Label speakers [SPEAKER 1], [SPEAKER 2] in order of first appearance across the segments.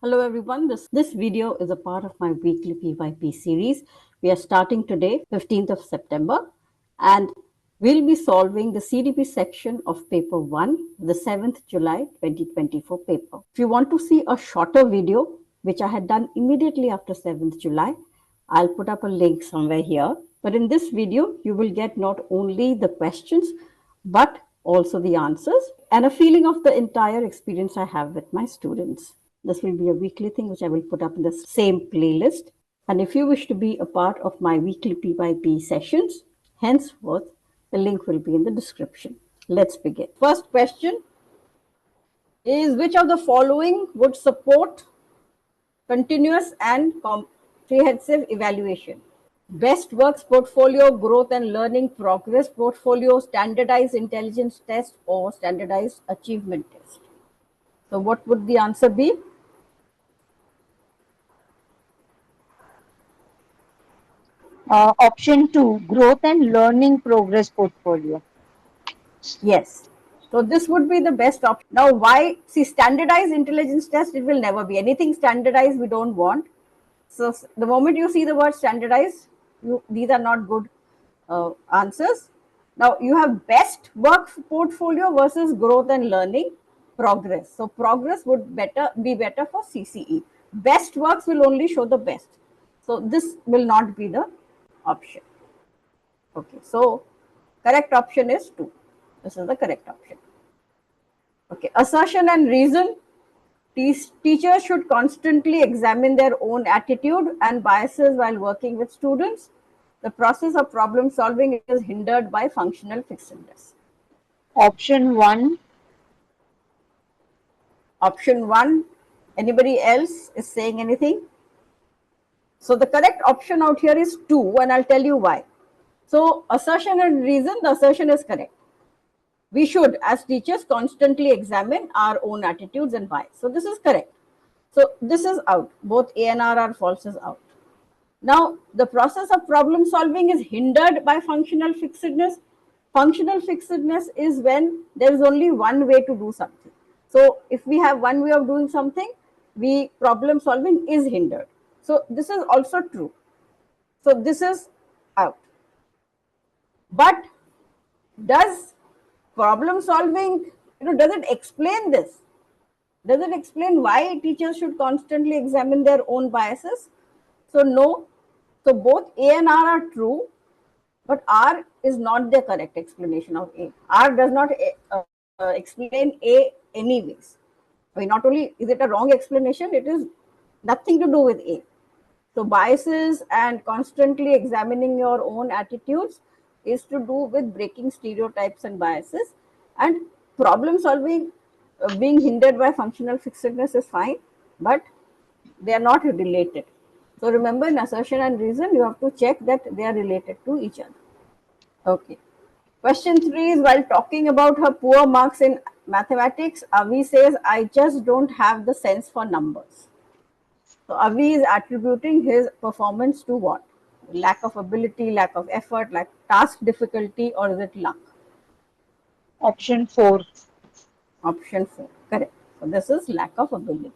[SPEAKER 1] Hello everyone, this video is a part of my weekly PYP series. We are starting today, 15th of September, and we'll be solving the CDP section of paper 1, the 7th July 2024 paper. If you want to see a shorter video, which I had done immediately after 7th July, I'll put up a link somewhere here. But in this video, you will get not only the questions, but also the answers and a feeling of the entire experience I have with my students. This will be a weekly thing which I will put up in the same playlist. And if you wish to be a part of my weekly PYP sessions, henceforth, the link will be in the description. Let's begin. First question is, which of the following would support continuous and comprehensive evaluation? Best works portfolio, growth and learning progress portfolio, standardized intelligence test, or standardized achievement test? So what would the answer be?
[SPEAKER 2] Option 2, growth and learning progress portfolio.
[SPEAKER 1] Yes. So this would be the best option. Now, why? See, standardized intelligence test, it will never be. Anything standardized, we don't want. So the moment you see the word standardized, these are not good answers. Now, you have best work portfolio versus growth and learning progress. So progress would be better for CCE. Best works will only show the best. So this will not be the option. Okay, so correct option is 2. This is the correct option. Okay, assertion and reason. Teachers should constantly examine their own attitude and biases while working with students. The process of problem solving is hindered by functional fixedness.
[SPEAKER 2] Option 1.
[SPEAKER 1] Option 1. Anybody else is saying anything? So the correct option out here is 2, and I'll tell you why. So assertion and reason, the assertion is correct. We should, as teachers, constantly examine our own attitudes and bias. So this is correct. So this is out. Both A and R are false is out. Now, the process of problem solving is hindered by functional fixedness. Functional fixedness is when there is only one way to do something. So if we have one way of doing something, problem solving is hindered. So this is also true. So this is out. But does problem solving, does it explain this? Does it explain why teachers should constantly examine their own biases? So no. So both A and R are true, but R is not the correct explanation of A. R does not explain A anyways. I mean, not only is it a wrong explanation, it is nothing to do with A. So biases and constantly examining your own attitudes is to do with breaking stereotypes and biases, and problem solving being hindered by functional fixedness is fine, but they are not related. So remember, in assertion and reason, you have to check that they are related to each other. Okay. Question 3 is, while talking about her poor marks in mathematics, Avi says, I just don't have the sense for numbers. So Avi is attributing his performance to what? Lack of ability, lack of effort, like task difficulty, or is it luck?
[SPEAKER 2] Option 4.
[SPEAKER 1] Option 4, correct. So this is lack of ability.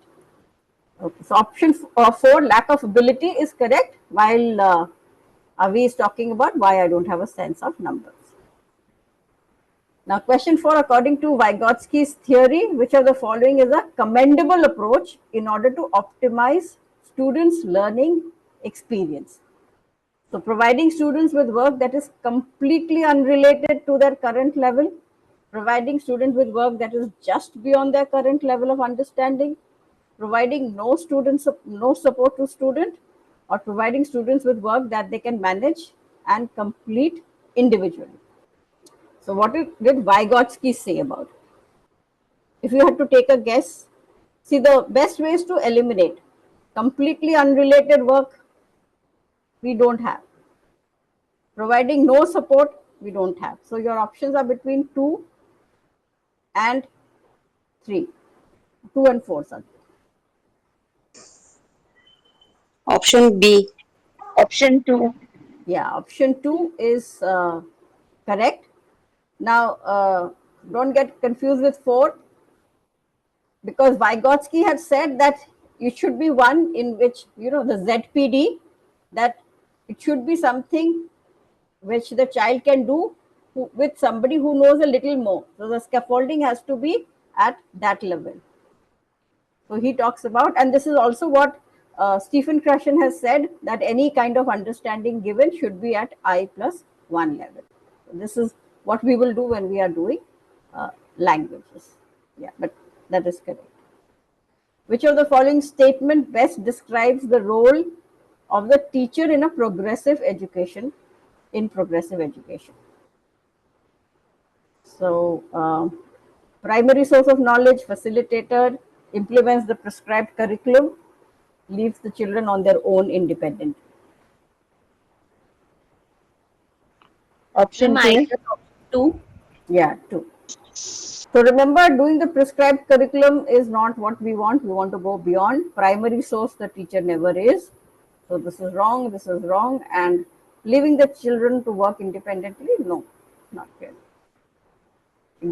[SPEAKER 1] Okay, so option 4, lack of ability, is correct, while Avi is talking about why I don't have a sense of numbers. Now, question 4, according to Vygotsky's theory, which of the following is a commendable approach in order to optimize students' learning experience? So, providing students with work that is completely unrelated to their current level, providing students with work that is just beyond their current level of understanding, providing no support to student, or providing students with work that they can manage and complete individually. So what did Vygotsky say about it? If you had to take a guess, see, the best way is to eliminate. Completely unrelated work, we don't have. Providing no support, we don't have. So your options are between 2 and 3. 2 and 4, sorry.
[SPEAKER 3] Option B.
[SPEAKER 2] Option 2.
[SPEAKER 1] Yeah, option 2 is correct. Now, don't get confused with 4, because Vygotsky had said that it should be one in which, you know, the ZPD, that it should be something which the child can do with somebody who knows a little more. So the scaffolding has to be at that level. So he talks about, and this is also what Stephen Krashen has said, that any kind of understanding given should be at I+1 level. So this is what we will do when we are doing languages. Yeah, but that is correct. Which of the following statement best describes the role of the teacher in a progressive education, in progressive education? So, primary source of knowledge, facilitator, implements the prescribed curriculum, leaves the children on their own independently.
[SPEAKER 2] Option
[SPEAKER 3] Ma'am, I
[SPEAKER 2] 2.
[SPEAKER 3] guess option 2.
[SPEAKER 1] Yeah, 2. So remember, doing the prescribed curriculum is not what we want. We want to go beyond. Primary source, the teacher never is. So this is wrong. And leaving the children to work independently, no, not really.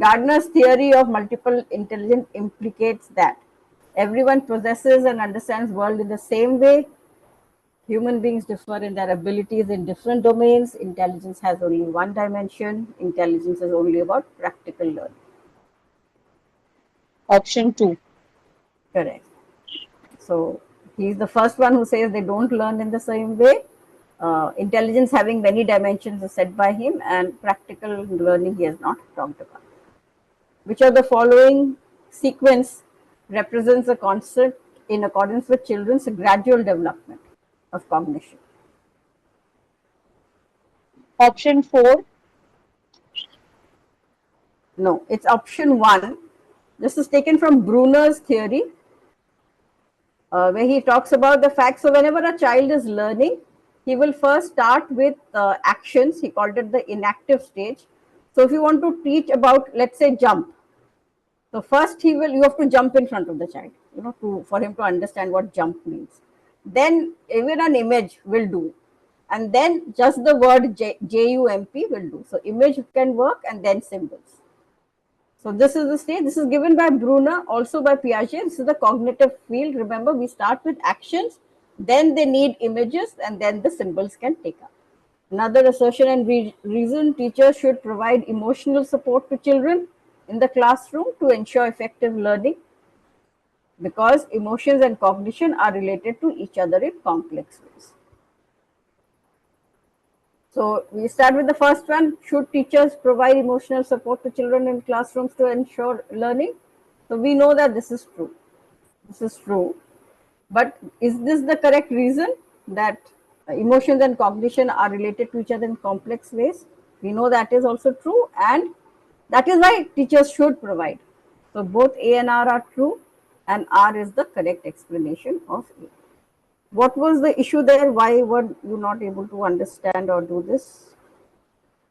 [SPEAKER 1] Gardner's theory of multiple intelligence implicates that everyone possesses and understands world in the same way. Human beings differ in their abilities in different domains. Intelligence has only one dimension. Intelligence is only about practical learning.
[SPEAKER 2] Option 2.
[SPEAKER 1] Correct. So he's the first one who says they don't learn in the same way. Intelligence having many dimensions is said by him, and practical learning he has not talked about. Which of the following sequence represents a concept in accordance with children's gradual development of cognition?
[SPEAKER 2] Option 4.
[SPEAKER 1] No, it's option 1. This is taken from Bruner's theory, where he talks about the fact. So whenever a child is learning, he will first start with actions. He called it the inactive stage. So if you want to teach about, let's say, jump, so first you have to jump in front of the child, you know, for him to understand what jump means. Then even an image will do, and then just the word JUMP will do. So image can work, and then symbols. So this is the stage. This is given by Bruner, also by Piaget. This is the cognitive field. Remember, we start with actions, then they need images, and then the symbols can take up. Another assertion and reason: teachers should provide emotional support to children in the classroom to ensure effective learning, because emotions and cognition are related to each other in complex ways. So we start with the first one. Should teachers provide emotional support to children in classrooms to ensure learning? So we know that this is true. This is true. But is this the correct reason, that emotions and cognition are related to each other in complex ways? We know that is also true, and that is why teachers should provide. So both A and R are true, and R is the correct explanation of A. What was the issue there? Why were you not able to understand or do this?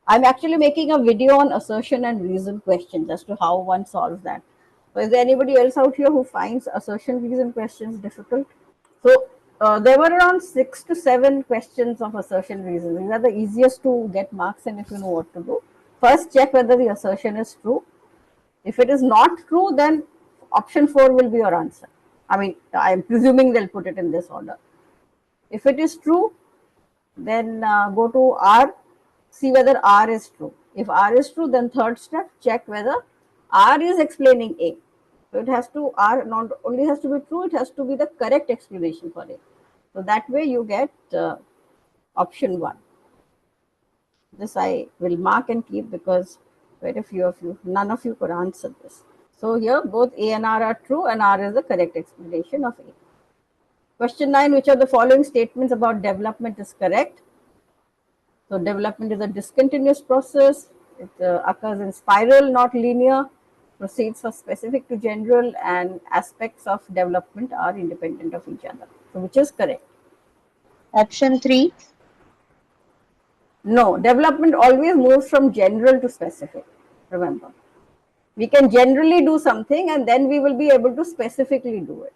[SPEAKER 1] I'm actually making a video on assertion and reason questions as to how one solves that. So is there anybody else out here who finds assertion reason questions difficult? So there were around 6 to 7 questions of assertion reason. These are the easiest to get marks in if you know what to do. First, check whether the assertion is true. If it is not true, then option 4 will be your answer. I mean, I'm presuming they'll put it in this order. If it is true, then go to R, see whether R is true. If R is true, then third step, check whether R is explaining A. So it has to, R not only has to be true, it has to be the correct explanation for it. So that way you get option 1. This I will mark and keep, because very few of you, none of you could answer this. So here both A and R are true, and R is the correct explanation of A. Question 9, which of the following statements about development is correct? So development is a discontinuous process. It occurs in spiral, not linear. Proceeds from specific to general, and aspects of development are independent of each other. So which is correct?
[SPEAKER 2] Option 3.
[SPEAKER 1] No, development always moves from general to specific. Remember, we can generally do something, and then we will be able to specifically do it.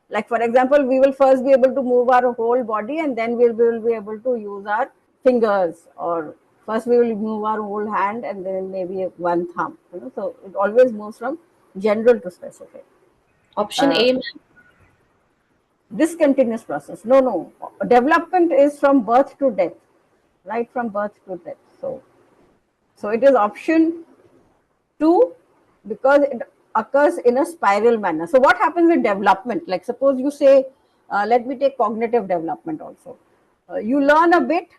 [SPEAKER 1] Like for example, we will first be able to move our whole body, and then we will be able to use our fingers, or first we will move our whole hand and then maybe one thumb. You know? So it always moves from general to specific.
[SPEAKER 3] Option A, ma'am.
[SPEAKER 1] Discontinuous process. No. Development is from birth to death, right from birth to death. So it is option 2 because it occurs in a spiral manner. So what happens in development? Like suppose you say, let me take cognitive development also. You learn a bit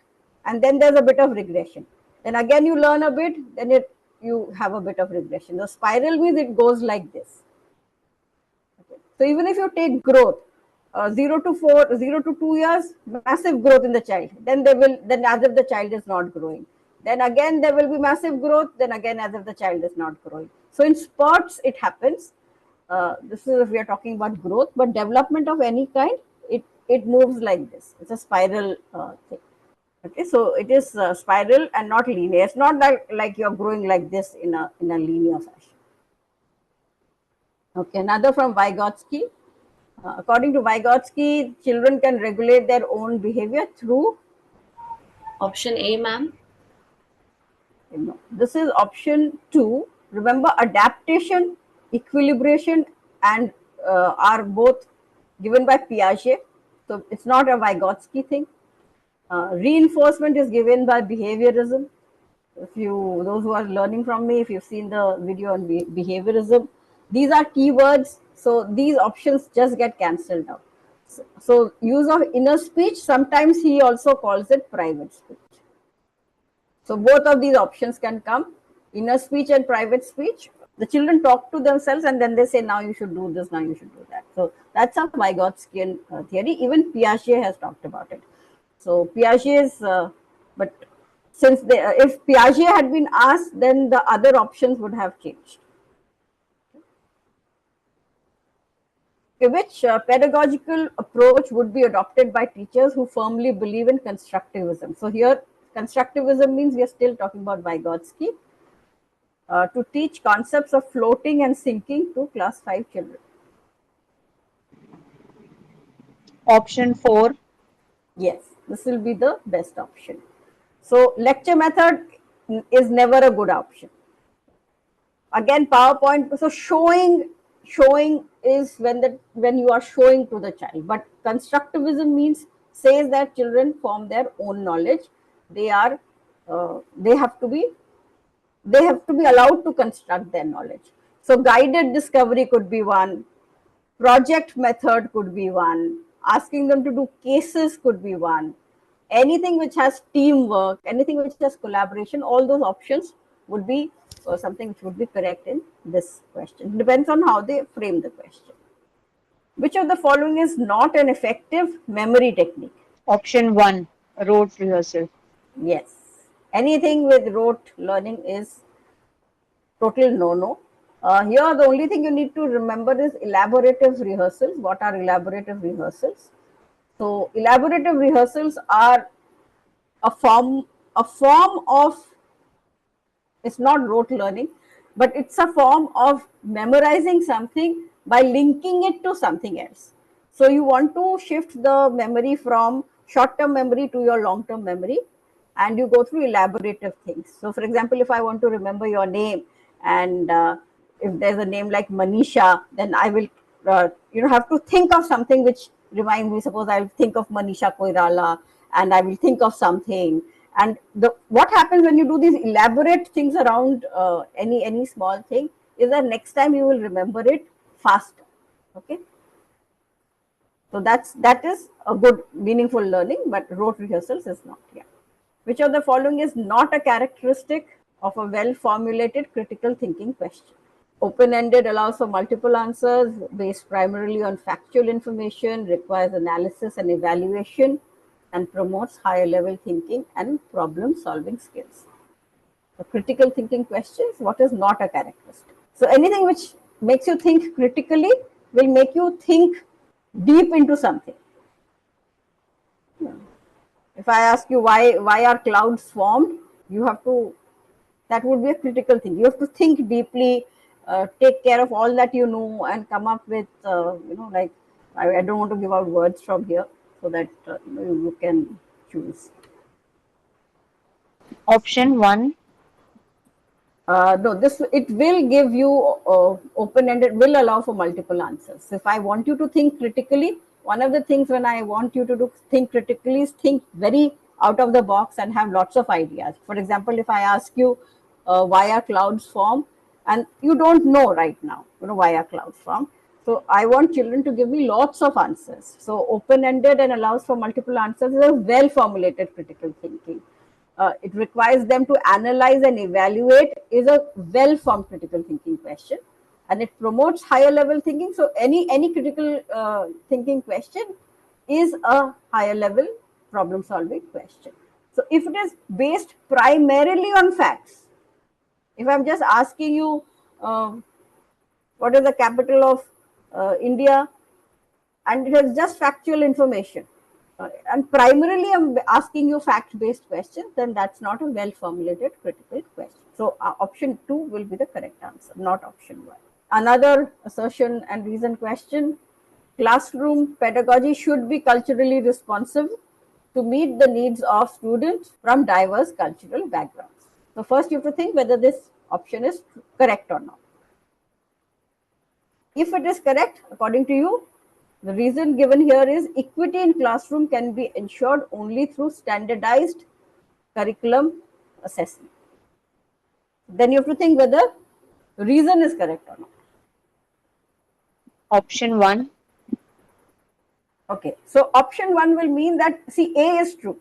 [SPEAKER 1] and then there's a bit of regression. Then again you learn a bit, then you have a bit of regression. The spiral means it goes like this. Okay. So even if you take growth, 0 to 2 years, massive growth in the child. Then as if the child is not growing. Then again there will be massive growth. Then again as if the child is not growing. So in spurts it happens. This is if we are talking about growth, but development of any kind, it moves like this. It's a spiral thing. Okay, so it is spiral and not linear. It's not like you're growing like this in a linear fashion. Okay, another from Vygotsky. According to Vygotsky, children can regulate their own behavior through.
[SPEAKER 4] Option A, ma'am.
[SPEAKER 1] No, this is option 2. Remember, adaptation, equilibration, and are both given by Piaget. So it's not a Vygotsky thing. Reinforcement is given by behaviorism. Those who are learning from me, if you've seen the video on behaviorism, these are keywords. So these options just get cancelled out. So use of inner speech, sometimes he also calls it private speech. So both of these options can come, inner speech and private speech. The children talk to themselves and then they say, now you should do this, now you should do that. So that's a Vygotskian theory. Even Piaget has talked about it. So Piaget is, but since if Piaget had been asked, then the other options would have changed. Which pedagogical approach would be adopted by teachers who firmly believe in constructivism? So here, constructivism means we are still talking about Vygotsky. To teach concepts of floating and sinking to class 5 children.
[SPEAKER 2] Option 4.
[SPEAKER 1] Yes, this will be the best option. So lecture method is never a good option. Again, PowerPoint. So showing is when you are showing to the child. But constructivism says that children form their own knowledge. They have to be allowed to construct their knowledge. So guided discovery could be one. Project method could be one. Asking them to do cases could be one. Anything which has teamwork, anything which has collaboration, all those options would be something which would be correct in this question. It depends on how they frame the question. Which of the following is not an effective memory technique?
[SPEAKER 2] Option 1. Rote rehearsal.
[SPEAKER 1] Yes. Anything with rote learning is total no. Here, the only thing you need to remember is elaborative rehearsals. What are elaborative rehearsals? So, elaborative rehearsals are a form of, it's not rote learning, but it's a form of memorizing something by linking it to something else. So, you want to shift the memory from short-term memory to your long-term memory, and you go through elaborative things. So, for example, if I want to remember your name, and if there's a name like Manisha, then I will have to think of something which reminds me. Suppose I will think of Manisha Koirala, and I will think of something. And what happens when you do these elaborate things around any small thing is that next time you will remember it faster. Okay. So that is a good meaningful learning, but rote rehearsals is not. Yeah. Which of the following is not a characteristic of a well-formulated critical thinking question? Open-ended allows for multiple answers, based primarily on factual information, requires analysis and evaluation, and promotes higher-level thinking and problem-solving skills. The critical thinking questions, what is not a characteristic? So anything which makes you think critically will make you think deep into something. If I ask you why are clouds formed, you have to, that would be a critical thing. You have to think deeply, take care of all that you know, and come up with, like, I don't want to give out words from here, so that you can choose.
[SPEAKER 2] Option 1.
[SPEAKER 1] No, it will give you open-ended, will allow for multiple answers. If I want you to think critically, one of the things when I want you to do think critically is think very out of the box and have lots of ideas. For example, if I ask you why are clouds form, and you don't know right now, why are clouds form. So I want children to give me lots of answers. So open-ended and allows for multiple answers is a well-formulated critical thinking. It requires them to analyze and evaluate is a well-formed critical thinking question, and it promotes higher level thinking. So any critical thinking question is a higher level problem solving question. So if it is based primarily on facts, if I'm just asking you what is the capital of India, and it is just factual information, and primarily I'm asking you fact-based questions, then that's not a well-formulated critical question. So option 2 will be the correct answer, not option 1. Another assertion and reason question: classroom pedagogy should be culturally responsive to meet the needs of students from diverse cultural backgrounds. So first you have to think whether this option is correct or not. If it is correct, according to you, the reason given here is equity in classroom can be ensured only through standardized curriculum assessment. Then you have to think whether the reason is correct or not.
[SPEAKER 2] Option 1.
[SPEAKER 1] Okay, so option 1 will mean that, see, A is true.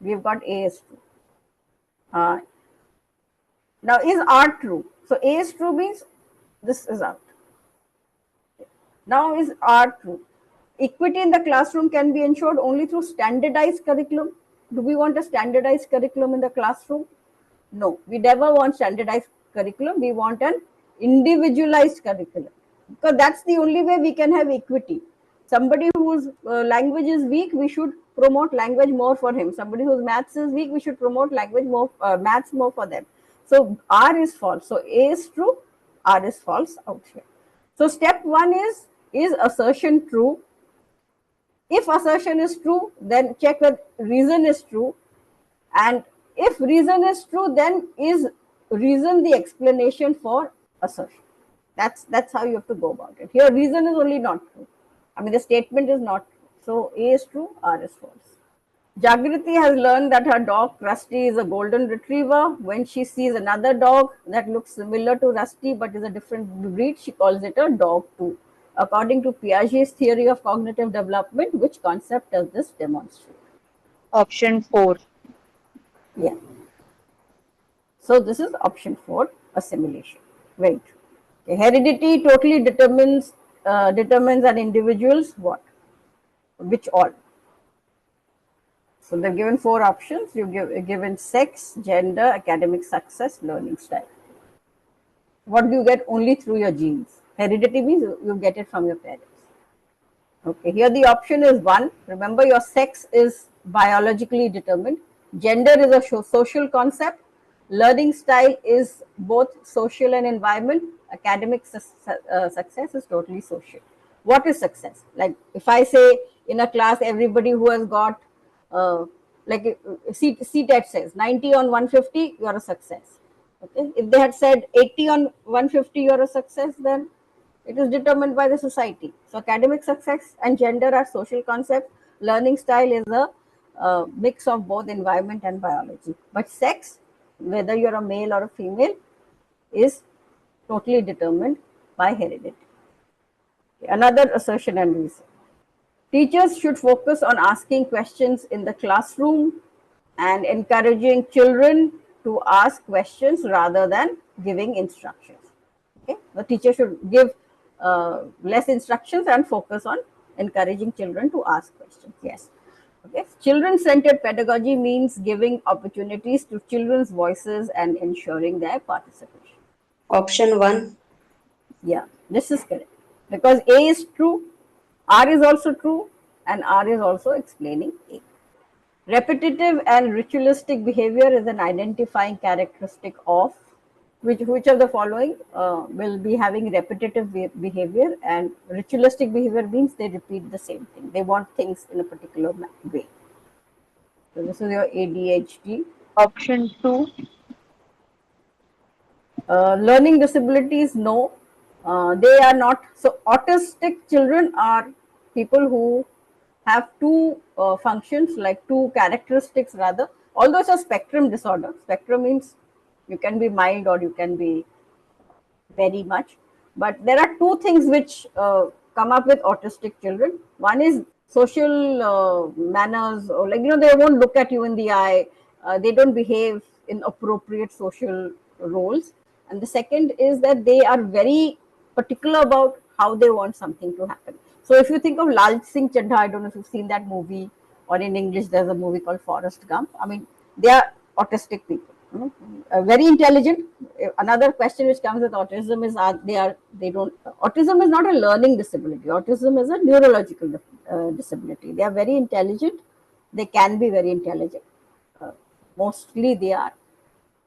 [SPEAKER 1] We've got A is true. Now, is R true? So A is true means this is out. Now, is R true? Equity in the classroom can be ensured only through standardized curriculum. Do we want a standardized curriculum in the classroom? No, we never want standardized curriculum. We want an individualized curriculum, because that's the only way we can have equity. Somebody whose language is weak, we should promote language more for him. Somebody whose maths is weak, we should promote language more, maths more for them. So R is false. So A is true, R is false out here. So step 1 is assertion true? If assertion is true, then check that reason is true. And if reason is true, then is reason the explanation for assertion? That's how you have to go about it. Here, reason is only not true. I mean, the statement is not true. So A is true, R is false. Jagriti has learned that her dog Rusty is a golden retriever. When she sees another dog that looks similar to Rusty but is a different breed, she calls it a dog too. According to Piaget's theory of cognitive development, which concept does this demonstrate?
[SPEAKER 2] Option 4.
[SPEAKER 1] Yeah. So this is option 4, assimilation. Very true. Okay. Heredity totally determines an individual's what? Which all? So they've given 4 options. You've given sex, gender, academic success, learning style. What do you get? Only through your genes. Heredity means you get it from your parents. Okay, here the option is 1. Remember, your sex is biologically determined. Gender is a social concept. Learning style is both social and environment. Academic success is totally social. What is success? Like if I say in a class, everybody who has got like CTET says 90 on 150, you are a success. Okay, if they had said 80 on 150, you are a success, then it is determined by the society. So academic success and gender are social concepts. Learning style is a mix of both environment and biology. But sex, whether you're a male or a female, is totally determined by heredity. Another assertion and reason. Teachers should focus on asking questions in the classroom and encouraging children to ask questions rather than giving instructions. Okay, the teacher should give less instructions and focus on encouraging children to ask questions. Yes. Okay. Children-centered pedagogy means giving opportunities to children's voices and ensuring their participation.
[SPEAKER 3] Option 1.
[SPEAKER 1] Yeah, this is correct. Because A is true, R is also true, and R is also explaining A. Repetitive and ritualistic behavior is an identifying characteristic of which of the following will be having repetitive behavior, and ritualistic behavior means they repeat the same thing. They want things in a particular way. So this is your ADHD.
[SPEAKER 2] Option 2.
[SPEAKER 1] Learning disabilities, no. They are not. So autistic children are people who have two functions, like two characteristics rather. Although it's a spectrum disorder, spectrum means you can be mild or you can be very much. But there are two things which come up with autistic children. One is social manners, or like, they won't look at you in the eye, they don't behave in appropriate social roles. And the second is that they are very particular about how they want something to happen. So if you think of Lal Singh Chadha, I don't know if you've seen that movie, or in English there's a movie called Forrest Gump. I mean, they are autistic people, very intelligent. Another question which comes with autism is, they don't, autism is not a learning disability. Autism is a neurological disability. They are very intelligent. They can be very intelligent. Mostly they are,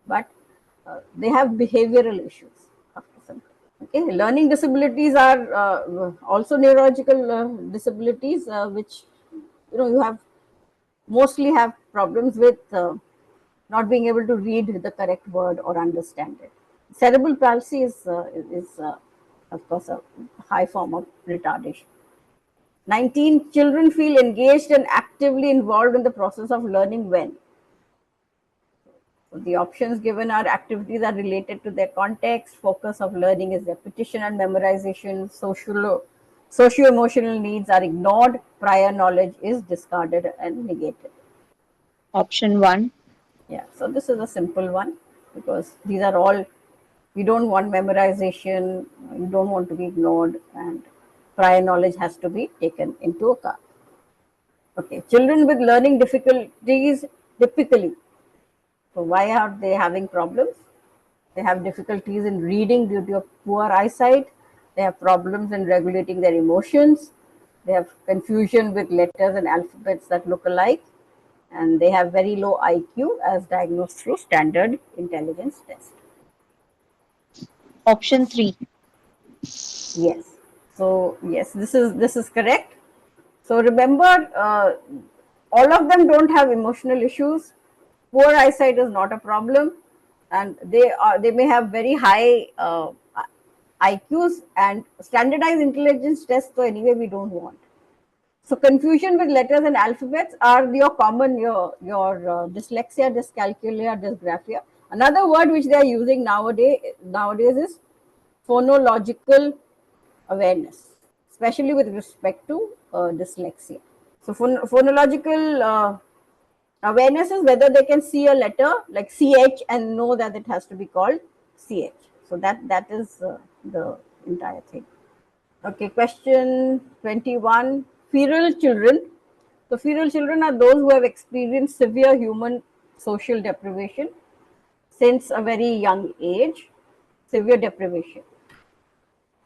[SPEAKER 1] but they have behavioral issues after some time. Okay, learning disabilities are also neurological disabilities, which you have mostly have problems with not being able to read the correct word or understand it. Cerebral palsy is of course a high form of retardation. 19 children feel engaged and actively involved in the process of learning when. So the options given are: activities are related to their context, focus of learning is repetition and memorization, socio-emotional needs are ignored, prior knowledge is discarded and negated.
[SPEAKER 2] Option 1.
[SPEAKER 1] Yeah, so this is a simple one, because these are all, we don't want memorization, you don't want to be ignored, and prior knowledge has to be taken into account. Okay, children with learning difficulties typically, so why are they having problems? They have difficulties in reading due to poor eyesight. They have problems in regulating their emotions. They have confusion with letters and alphabets that look alike. And they have very low IQ as diagnosed through standard intelligence test.
[SPEAKER 2] Option 3.
[SPEAKER 1] Yes. So yes, this is correct. So remember, all of them don't have emotional issues. Poor eyesight is not a problem, and they may have very high IQs, and standardized intelligence tests. So anyway, we don't want. So confusion with letters and alphabets are your common, your dyslexia, dyscalculia, dysgraphia. Another word which they are using nowadays is phonological awareness, especially with respect to dyslexia. So phonological awareness is whether they can see a letter like CH and know that it has to be called CH. So that is the entire thing. Okay, question 21. Feral children. So feral children are those who have experienced severe human social deprivation since a very young age. Severe deprivation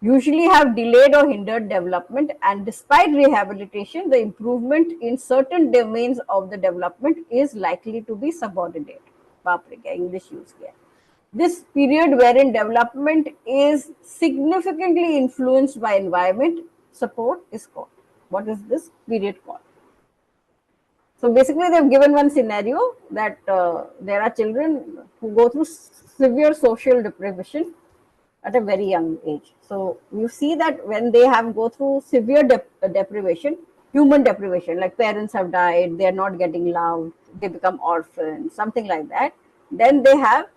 [SPEAKER 1] usually have delayed or hindered development, and despite rehabilitation, the improvement in certain domains of the development is likely to be subordinate. English use here. This period wherein development is significantly influenced by environment support is called. What is this period called? So basically, they've given one scenario that there are children who go through severe social deprivation at a very young age. So you see that when they have go through severe deprivation, human deprivation, like parents have died, they are not getting loved, they become orphans, something like that, then they have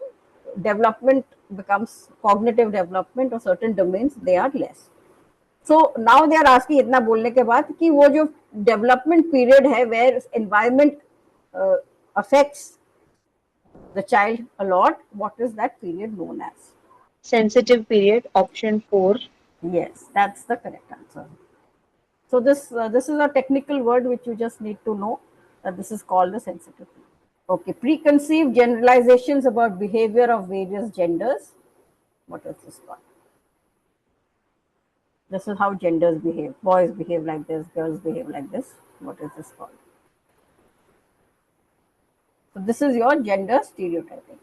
[SPEAKER 1] development becomes cognitive development or certain domains they are less. So now they are asking, इतना बोलने के बाद कि वो जो development period है where environment affects the child a lot, what is that period known as?
[SPEAKER 2] Sensitive period. Option 4.
[SPEAKER 1] Yes, that's the correct answer. So this is a technical word which you just need to know, that this is called the sensitive period. Okay, preconceived generalizations about behavior of various genders. What is this called? This is how genders behave. Boys behave like this, girls behave like this. What is this called? So this is your gender stereotyping.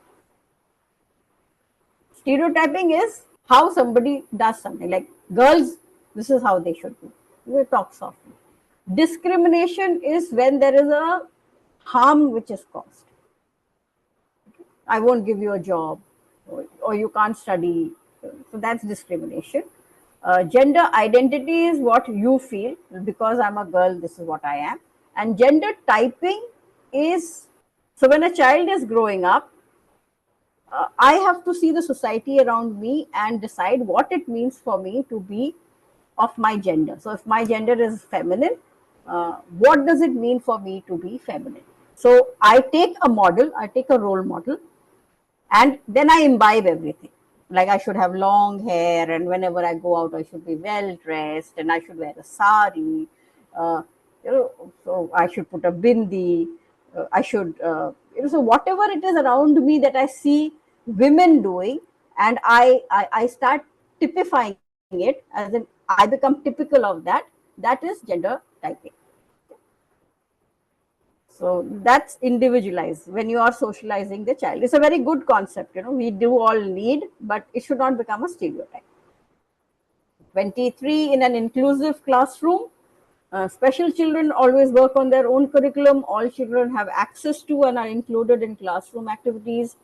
[SPEAKER 1] Stereotyping is how somebody does something. Like girls, this is how they should be. They talk softly. Discrimination is when there is a harm which is caused. I won't give you a job, or you can't study. So that's discrimination. Gender identity is what you feel. Because I'm a girl, this is what I am. And gender typing is, so when a child is growing up, I have to see the society around me and decide what it means for me to be of my gender. So if my gender is feminine, what does it mean for me to be feminine? So I take a model, I take a role model, and then I imbibe everything. Like I should have long hair, and whenever I go out, I should be well dressed, and I should wear a sari. Uh, so I should put a bindi. I should, so whatever it is around me that I see women doing, and I start typifying it, as in I become typical of that. That is gender typing. So that's individualized when you are socializing the child. It's a very good concept, we do all need, but it should not become a stereotype. 23, in an inclusive classroom, special children always work on their own curriculum. All children have access to and are included in classroom activities.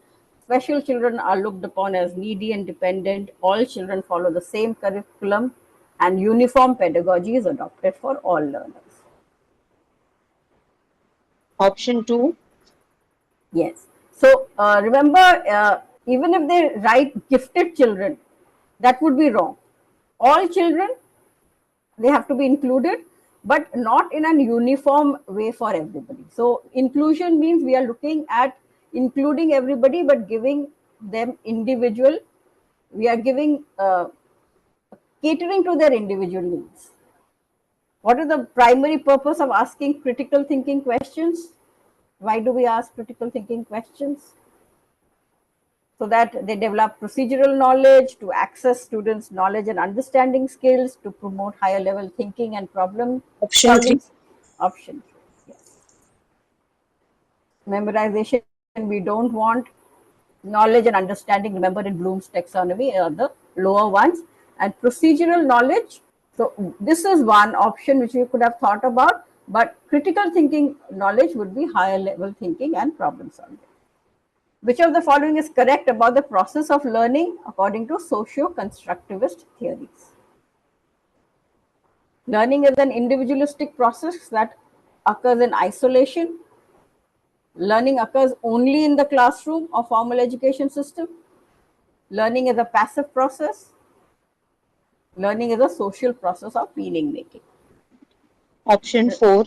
[SPEAKER 1] Special children are looked upon as needy and dependent. All children follow the same curriculum, and uniform pedagogy is adopted for all learners.
[SPEAKER 2] Option 2.
[SPEAKER 1] Yes. So remember, even if they write gifted children, that would be wrong. All children, they have to be included, but not in a uniform way for everybody. So inclusion means we are looking at including everybody, but giving them individual. We are giving catering to their individual needs. What is the primary purpose of asking critical thinking questions? Why do we ask critical thinking questions? So that they develop procedural knowledge, to access students' knowledge and understanding skills, to promote higher level thinking and problem
[SPEAKER 3] Option
[SPEAKER 1] solving.
[SPEAKER 3] 3.
[SPEAKER 1] Option. Yes. Memorization, we don't want. Knowledge and understanding, remember in Bloom's taxonomy, are the lower ones. And procedural knowledge, so this is one option which you could have thought about, but critical thinking knowledge would be higher level thinking and problem solving. Which of the following is correct about the process of learning according to socio-constructivist theories? Learning is an individualistic process that occurs in isolation. Learning occurs only in the classroom or formal education system. Learning is a passive process. Learning is a social process of meaning making.
[SPEAKER 2] Option 4.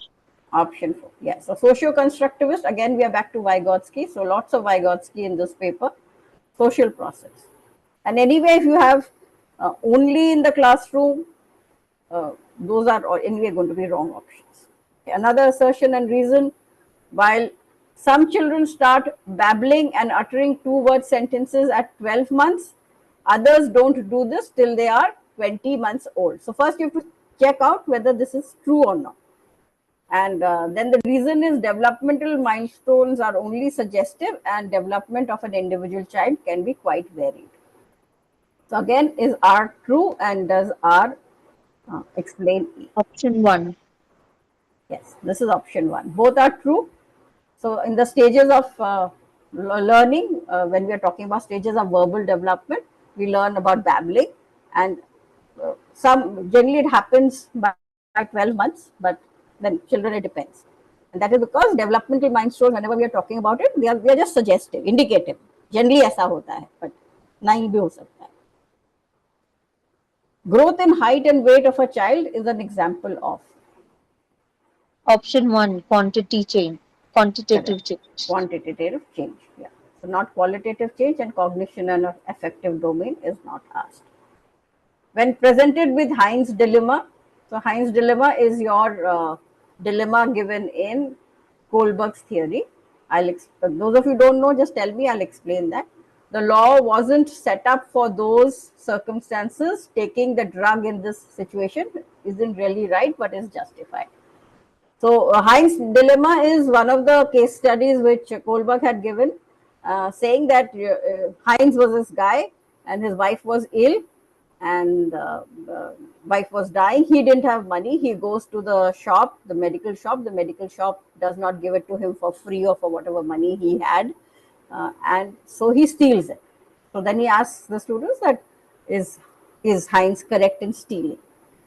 [SPEAKER 1] Option 4. Yes. So socio-constructivist, again we are back to Vygotsky. So lots of Vygotsky in this paper. Social process. And anyway, if you have only in the classroom, those are anyway going to be wrong options. Okay. Another assertion and reason, while some children start babbling and uttering 2-word sentences at 12 months, others don't do this till they are 20 months old. So first you have to check out whether this is true or not. And then the reason is developmental milestones are only suggestive, and development of an individual child can be quite varied. So again, is R true, and does R explain E?
[SPEAKER 2] Option 1.
[SPEAKER 1] Yes, this is option 1. Both are true. So in the stages of learning, when we are talking about stages of verbal development, we learn about babbling, and some generally it happens by 12 months, but then children it depends. And that is because developmental milestones, whenever we are talking about it, they are just suggestive, indicative. Generally ऐसा होता है, but नहीं भी हो सकता है. Growth in height and weight of a child is an example of.
[SPEAKER 2] Option 1. Quantitative change.
[SPEAKER 1] Quantitative change. Yeah. So not qualitative change, and cognition and affective domain is not asked. When presented with Heinz dilemma, so Heinz dilemma is your dilemma given in Kohlberg's theory. Those of you who don't know, just tell me, I'll explain that. The law wasn't set up for those circumstances. Taking the drug in this situation isn't really right, but is justified. So Heinz dilemma is one of the case studies which Kohlberg had given, saying that Heinz was this guy and his wife was ill, and the wife was dying. He didn't have money. He goes to the shop, the medical shop. The medical shop does not give it to him for free or for whatever money he had, and so he steals it. So then he asks the students that, is is Heinz correct in stealing?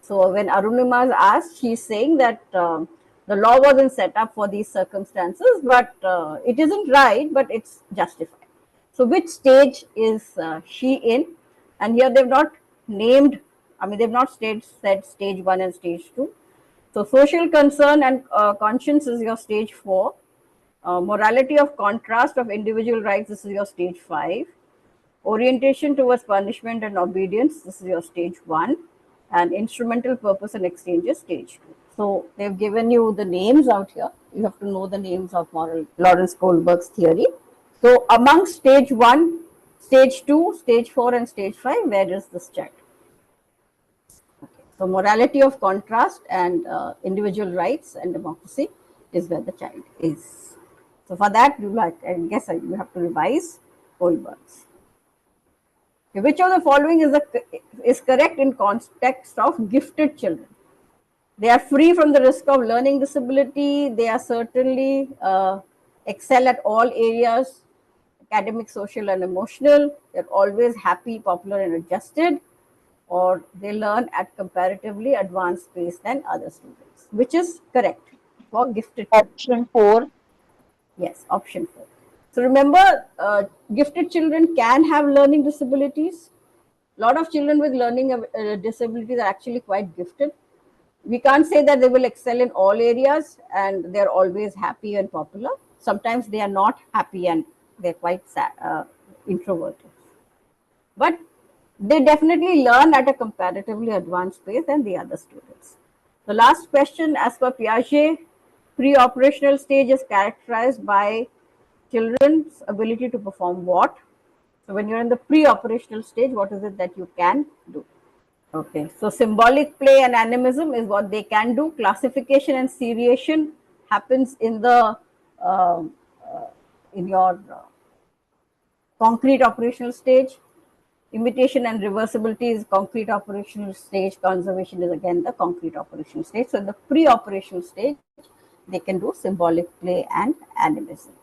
[SPEAKER 1] So when Arunima is asked, she's saying that the law wasn't set up for these circumstances, but it isn't right, but it's justified. So which stage is she in? And here they've not named, I mean, they've not said stage 1 and stage 2. So social concern and conscience is your stage 4. Morality of contrast of individual rights, this is your stage 5. Orientation towards punishment and obedience, this is your stage 1. And instrumental purpose and exchange is stage 2. So they've given you the names out here. You have to know the names of Lawrence Kohlberg's theory. So among stage 1, stage 2, stage 4 and stage 5, where is this child? Okay. So morality of contrast and individual rights and democracy is where the child is. So for that, I guess you have to revise Kohlberg's. Okay, which of the following is correct in context of gifted children? They are free from the risk of learning disability. They are certainly excel at all areas, academic, social, and emotional. They're always happy, popular, and adjusted, or they learn at comparatively advanced pace than other students. Which is correct for gifted children?
[SPEAKER 2] Option 4.
[SPEAKER 1] Yes, option 4. So remember, gifted children can have learning disabilities. A lot of children with learning disabilities are actually quite gifted. We can't say that they will excel in all areas and they're always happy and popular. Sometimes they are not happy and they're quite introverted. But they definitely learn at a comparatively advanced pace than the other students. The last question, as per Piaget, pre-operational stage is characterized by children's ability to perform what? So when you're in the pre-operational stage, what is it that you can do? Okay, so symbolic play and animism is what they can do. Classification and seriation happens in the in your concrete operational stage. Imitation and reversibility is concrete operational stage. Conservation is again the concrete operational stage. So in the pre-operational stage, they can do symbolic play and animism.